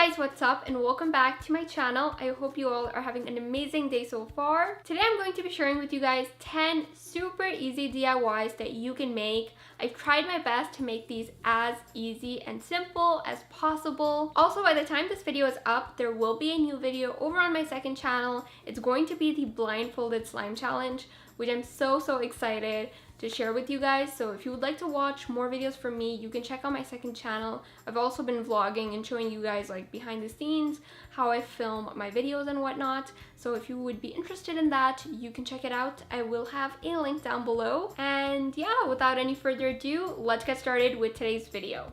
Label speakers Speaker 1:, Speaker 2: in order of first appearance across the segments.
Speaker 1: guys, what's up and welcome back to my channel. I hope you all are having an amazing day so far. Today I'm going to be sharing with you guys 10 super easy DIYs that you can make. I've tried my best to make these as easy and simple as possible. Also, by the time this video is up, there will be a new video over on my second channel. It's going to be the blindfolded slime challenge, which I'm so excited to share with you guys. So if you would like to watch more videos from me, you can check out my second channel. I've also been vlogging and showing you guys like behind the scenes, how I film my videos and whatnot. So if you would be interested in that, you can check it out. I will have a link down below. And yeah, without any further ado, let's get started with today's video.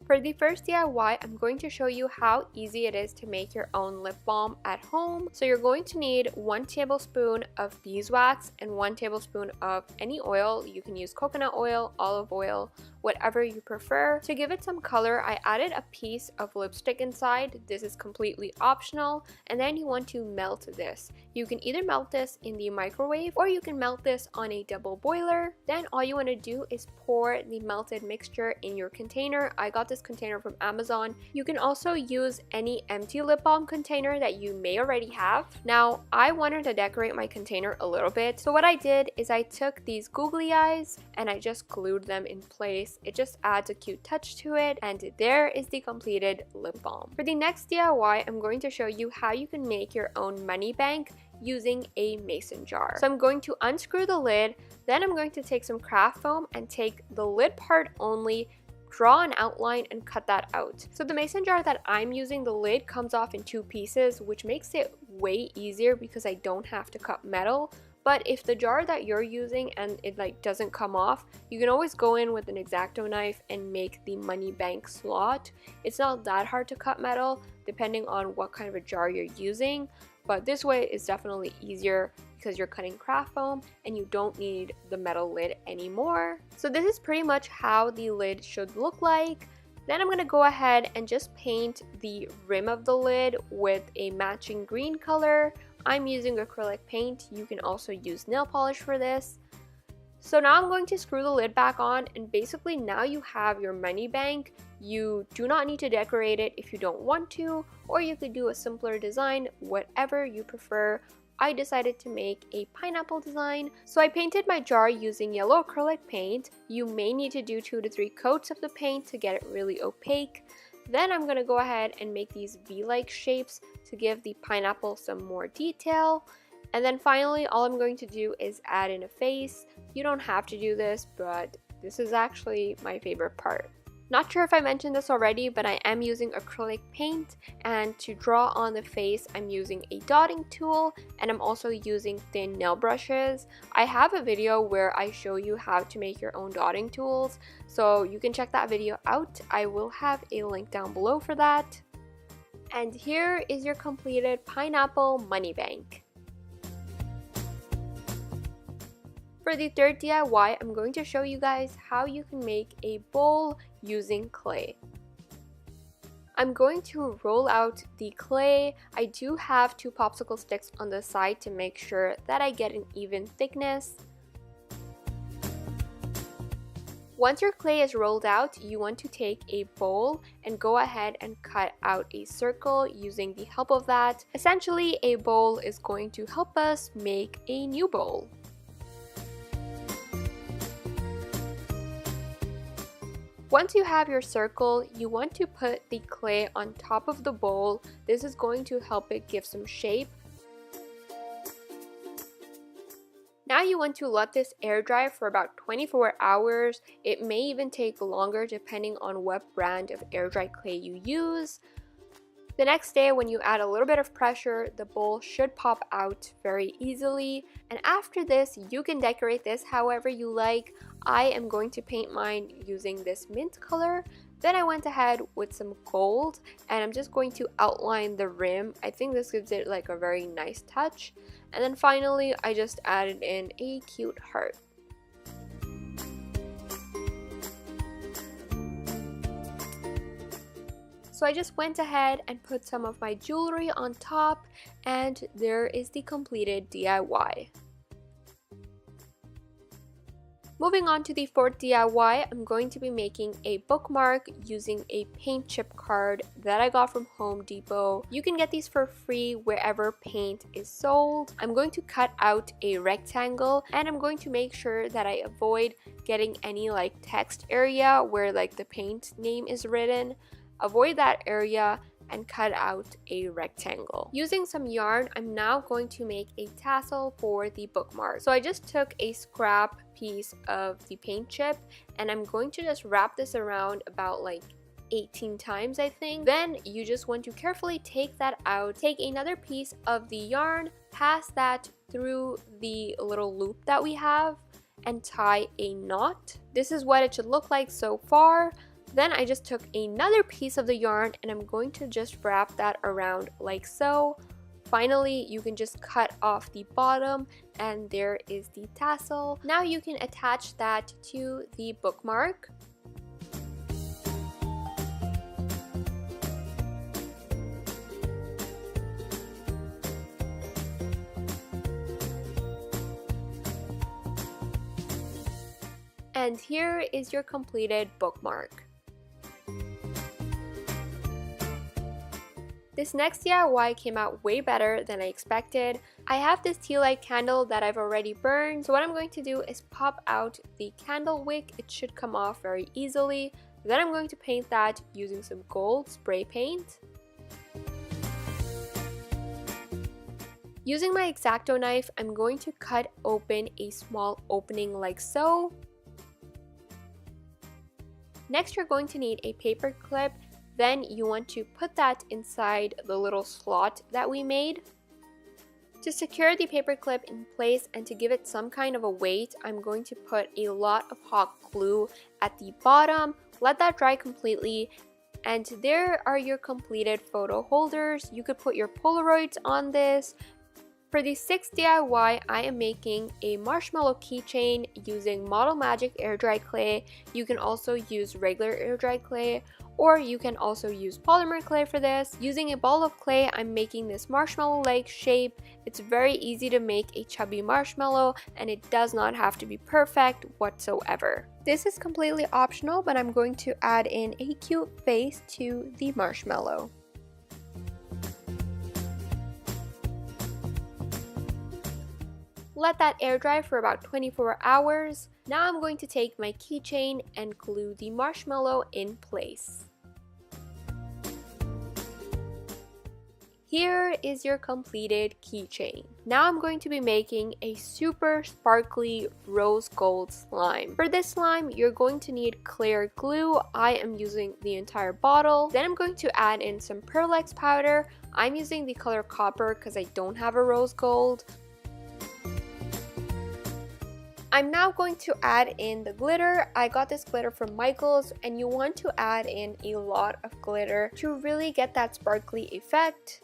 Speaker 1: For the first DIY, I'm going to show you how easy it is to make your own lip balm at home. So you're going to need 1 tablespoon of beeswax and 1 tablespoon of any oil. You can use coconut oil, olive oil, whatever you prefer. To give it some color, I added a piece of lipstick inside. This is completely optional. And then you want to melt this. You can either melt this in the microwave or you can melt this on a double boiler. Then all you want to do is pour the melted mixture in your container. I got this container from Amazon. You can also use any empty lip balm container that you may already have. Now, I wanted to decorate my container a little bit. So what I did is I took these googly eyes and I just glued them in place. It just adds a cute touch to it, and there is the completed lip balm. For the next DIY, I'm going to show you how you can make your own money bank using a mason jar. So I'm going to unscrew the lid, then I'm going to take some craft foam and take the lid part only, draw an outline and cut that out. So the mason jar that I'm using, the lid comes off in 2 pieces, which makes it way easier because I don't have to cut metal. But if the jar that you're using and it like doesn't come off, you can always go in with an X-Acto knife and make the money bank slot. It's not that hard to cut metal depending on what kind of a jar you're using, but this way is definitely easier because you're cutting craft foam and you don't need the metal lid anymore. So this is pretty much how the lid should look like. Then I'm going to go ahead and just paint the rim of the lid with a matching green color. I'm using acrylic paint. You can also use nail polish for this. So now I'm going to screw the lid back on, and basically now you have your money bank. You do not need to decorate it if you don't want to, or you could do a simpler design, whatever you prefer. I decided to make a pineapple design. So I painted my jar using yellow acrylic paint. You may need to do 2 to 3 coats of the paint to get it really opaque. Then I'm going to go ahead and make these V-like shapes to give the pineapple some more detail. And then finally, all I'm going to do is add in a face. You don't have to do this, but this is actually my favorite part. Not sure if I mentioned this already, but I am using acrylic paint, and to draw on the face I'm using a dotting tool, and I'm also using thin nail brushes. I have a video where I show you how to make your own dotting tools, so you can check that video out. I will have a link down below for that. And here is your completed pineapple money bank. For the third DIY, I'm going to show you guys how you can make a bowl using clay. I'm going to roll out the clay. I do have 2 popsicle sticks on the side to make sure that I get an even thickness. Once your clay is rolled out, you want to take a bowl and go ahead and cut out a circle using the help of that. Essentially, a bowl is going to help us make a new bowl. Once you have your circle, you want to put the clay on top of the bowl. This is going to help it give some shape. Now you want to let this air dry for about 24 hours. It may even take longer depending on what brand of air dry clay you use. The next day, when you add a little bit of pressure, the bowl should pop out very easily. And after this, you can decorate this however you like. I am going to paint mine using this mint color. Then I went ahead with some gold, and I'm just going to outline the rim. I think this gives it like a very nice touch. And then finally, I just added in a cute heart. So I just went ahead and put some of my jewelry on top, and there is the completed DIY. Moving on to the fourth DIY, I'm going to be making a bookmark using a paint chip card that I got from Home Depot. You can get these for free wherever paint is sold. I'm going to cut out a rectangle and I'm going to make sure that I avoid getting any like text area where like the paint name is written. Avoid that area and cut out a rectangle. Using some yarn, I'm now going to make a tassel for the bookmark. So I just took a scrap piece of the paint chip and I'm going to just wrap this around about like 18 times, I think. Then you just want to carefully take that out. Take another piece of the yarn, pass that through the little loop that we have and tie a knot. This is what it should look like so far. Then I just took another piece of the yarn and I'm going to just wrap that around like so. Finally, you can just cut off the bottom and there is the tassel. Now you can attach that to the bookmark. And here is your completed bookmark. This next DIY came out way better than I expected. I have this tea light candle that I've already burned, so what I'm going to do is pop out the candle wick. It should come off very easily. Then I'm going to paint that using some gold spray paint. Using my X-Acto knife, I'm going to cut open a small opening like so. Next, you're going to need a paper clip. Then you want to put that inside the little slot that we made. To secure the paper clip in place and to give it some kind of a weight, I'm going to put a lot of hot glue at the bottom. Let that dry completely. And there are your completed photo holders. You could put your Polaroids on this. For the sixth DIY, I am making a marshmallow keychain using Model Magic air dry clay. You can also use regular air dry clay, or you can also use polymer clay for this. Using a ball of clay, I'm making this marshmallow-like shape. It's very easy to make a chubby marshmallow and it does not have to be perfect whatsoever. This is completely optional, but I'm going to add in a cute face to the marshmallow. Let that air dry for about 24 hours. Now I'm going to take my keychain and glue the marshmallow in place. Here is your completed keychain. Now I'm going to be making a super sparkly rose gold slime. For this slime, you're going to need clear glue. I am using the entire bottle. Then I'm going to add in some Pearl-Ex powder. I'm using the color copper because I don't have a rose gold. I'm now going to add in the glitter. I got this glitter from Michaels and you want to add in a lot of glitter to really get that sparkly effect.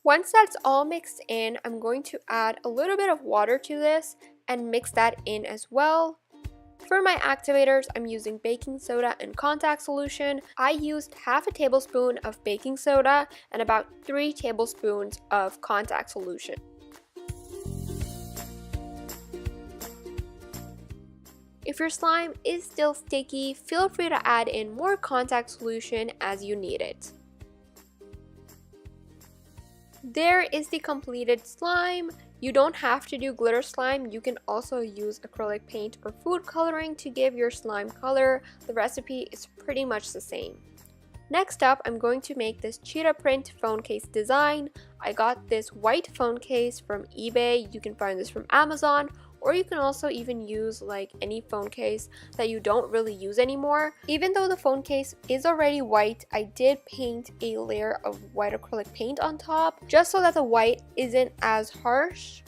Speaker 1: Once that's all mixed in, I'm going to add a little bit of water to this and mix that in as well. For my activators, I'm using baking soda and contact solution. I used half a tablespoon of baking soda and about 3 tablespoons of contact solution. If your slime is still sticky, feel free to add in more contact solution as you need it. There is the completed slime. You don't have to do glitter slime. You can also use acrylic paint or food coloring to give your slime color. The recipe is pretty much the same. Next up, I'm going to make this cheetah print phone case design. I got this white phone case from eBay. You can find this from Amazon, or you can also even use like any phone case that you don't really use anymore. Even though the phone case is already white, I did paint a layer of white acrylic paint on top just so that the white isn't as harsh.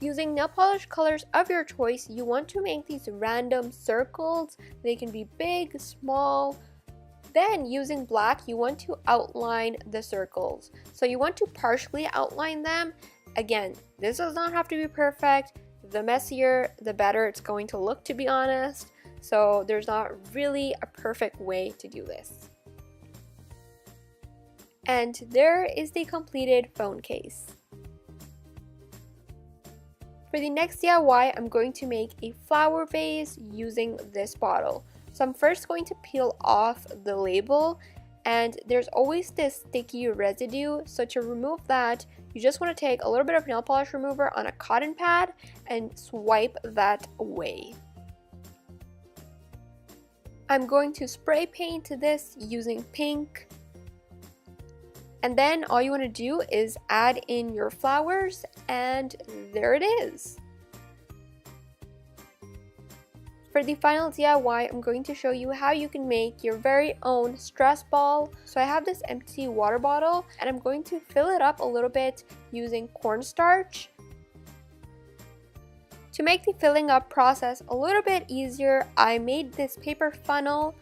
Speaker 1: Using nail polish colors of your choice, you want to make these random circles. They can be big, small. Then using black, you want to outline the circles. So you want to partially outline them. Again, this does not have to be perfect. The messier, the better it's going to look, to be honest. So there's not really a perfect way to do this. And there is the completed phone case. For the next DIY, I'm going to make a flower vase using this bottle. So I'm first going to peel off the label, and there's always this sticky residue. So to remove that, you just want to take a little bit of nail polish remover on a cotton pad and swipe that away. I'm going to spray paint this using pink. And then all you want to do is add in your flowers, and there it is. For the final DIY, I'm going to show you how you can make your very own stress ball. So I have this empty water bottle, and I'm going to fill it up a little bit using cornstarch. To make the filling up process a little bit easier, I made this paper funnel.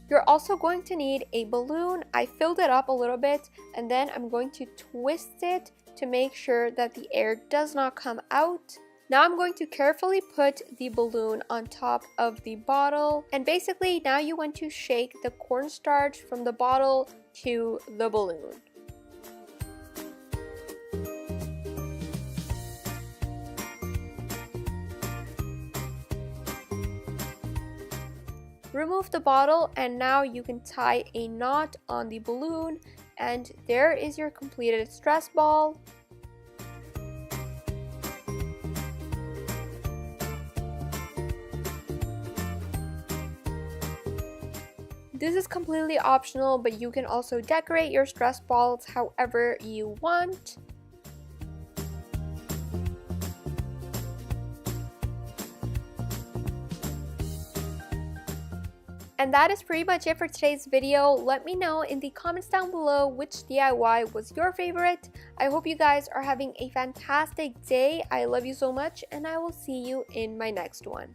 Speaker 1: You're also going to need a balloon. I filled it up a little bit, and then I'm going to twist it to make sure that the air does not come out. Now I'm going to carefully put the balloon on top of the bottle, and basically now you want to shake the cornstarch from the bottle to the balloon. Remove the bottle, and now you can tie a knot on the balloon, and there is your completed stress ball. This is completely optional, but you can also decorate your stress balls however you want. And that is pretty much it for today's video. Let me know in the comments down below which DIY was your favorite. I hope you guys are having a fantastic day. I love you so much, and I will see you in my next one.